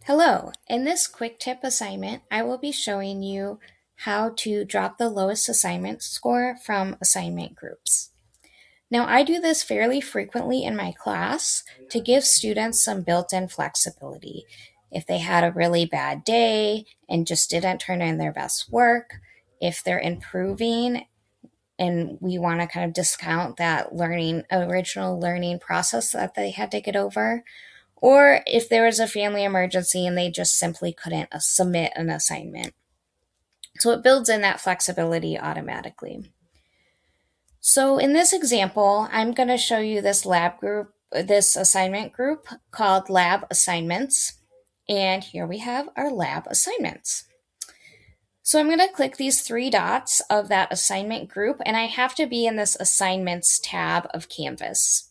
Hello, in this quick tip assignment, I will be showing you how to drop the lowest assignment score from assignment groups. Now, I do this fairly frequently in my class to give students some built-in flexibility. If they had a really bad day and just didn't turn in their best work, if they're improving and we want to kind of discount that original learning process that they had to get over, or if there was a family emergency and they just simply couldn't submit an assignment. So it builds in that flexibility automatically. So in this example, I'm going to show you this assignment group called Lab Assignments. And here we have our lab assignments. So I'm going to click these three dots of that assignment group, and I have to be in this Assignments tab of Canvas.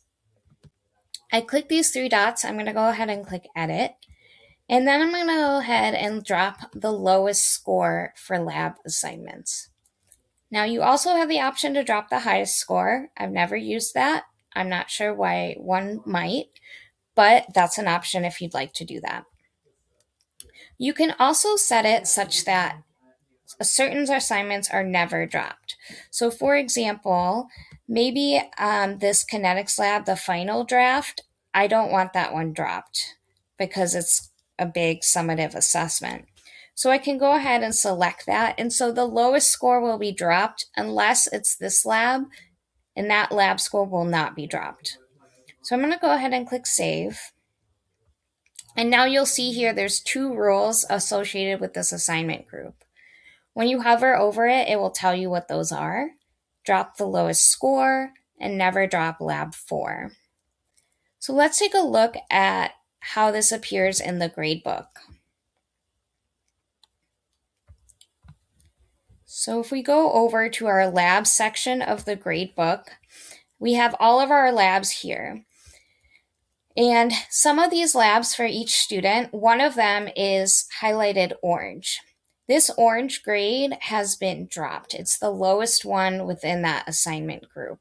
I click these three dots. I'm going to go ahead and click Edit. And then I'm going to go ahead and drop the lowest score for lab assignments. Now you also have the option to drop the highest score. I've never used that. I'm not sure why one might, but that's an option if you'd like to do that. You can also set it such that certain assignments are never dropped. So for example, maybe this kinetics lab, the final draft, I don't want that one dropped because it's a big summative assessment. So I can go ahead and select that. And so the lowest score will be dropped unless it's this lab, and that lab score will not be dropped. So I'm going to go ahead and click Save. And now you'll see here there's two rules associated with this assignment group. When you hover over it, it will tell you what those are. Drop the lowest score and never drop lab 4. So let's take a look at how this appears in the gradebook. So if we go over to our lab section of the gradebook, we have all of our labs here. And some of these labs for each student, one of them is highlighted orange. This orange grade has been dropped. It's the lowest one within that assignment group.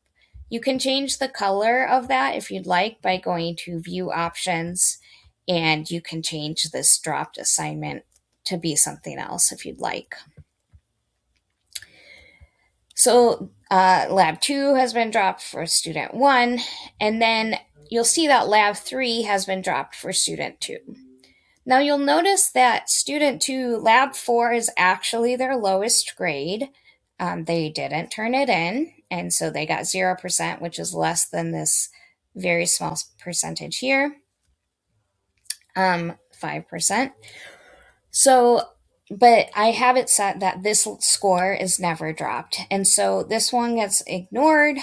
You can change the color of that if you'd like by going to View Options, and you can change this dropped assignment to be something else if you'd like. So Lab 2 has been dropped for Student 1, and then you'll see that Lab 3 has been dropped for Student 2. Now you'll notice that Student 2, Lab 4 is actually their lowest grade. They didn't turn it in, and so they got 0%, which is less than this very small percentage here, 5%. So, but I have it set that this score is never dropped. And so this one gets ignored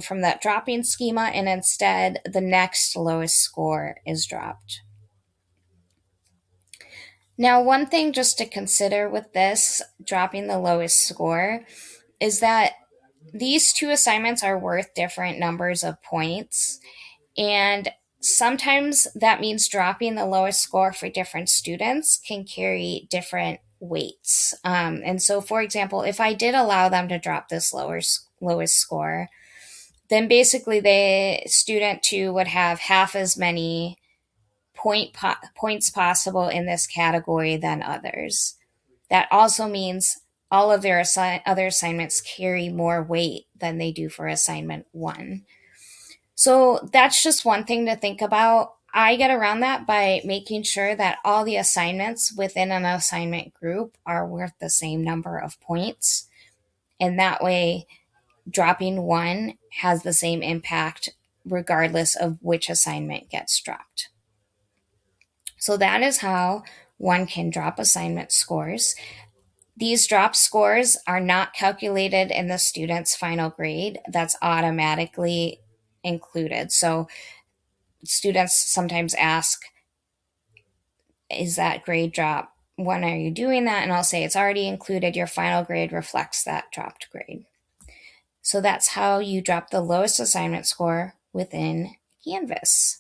from that dropping schema, and instead the next lowest score is dropped. Now, one thing just to consider with this dropping the lowest score is that these two assignments are worth different numbers of points, and sometimes that means dropping the lowest score for different students can carry different weights. And so, for example, if I did allow them to drop this lowest score, then basically the student 2 would have half as many points possible in this category than others. That also means all of their other assignments carry more weight than they do for assignment 1. So that's just one thing to think about. I get around that by making sure that all the assignments within an assignment group are worth the same number of points. And that way, dropping one has the same impact regardless of which assignment gets dropped. So that is how one can drop assignment scores. These drop scores are not calculated in the student's final grade. That's automatically included. So students sometimes ask, is that grade drop? When are you doing that? And I'll say it's already included. Your final grade reflects that dropped grade. So that's how you drop the lowest assignment score within Canvas.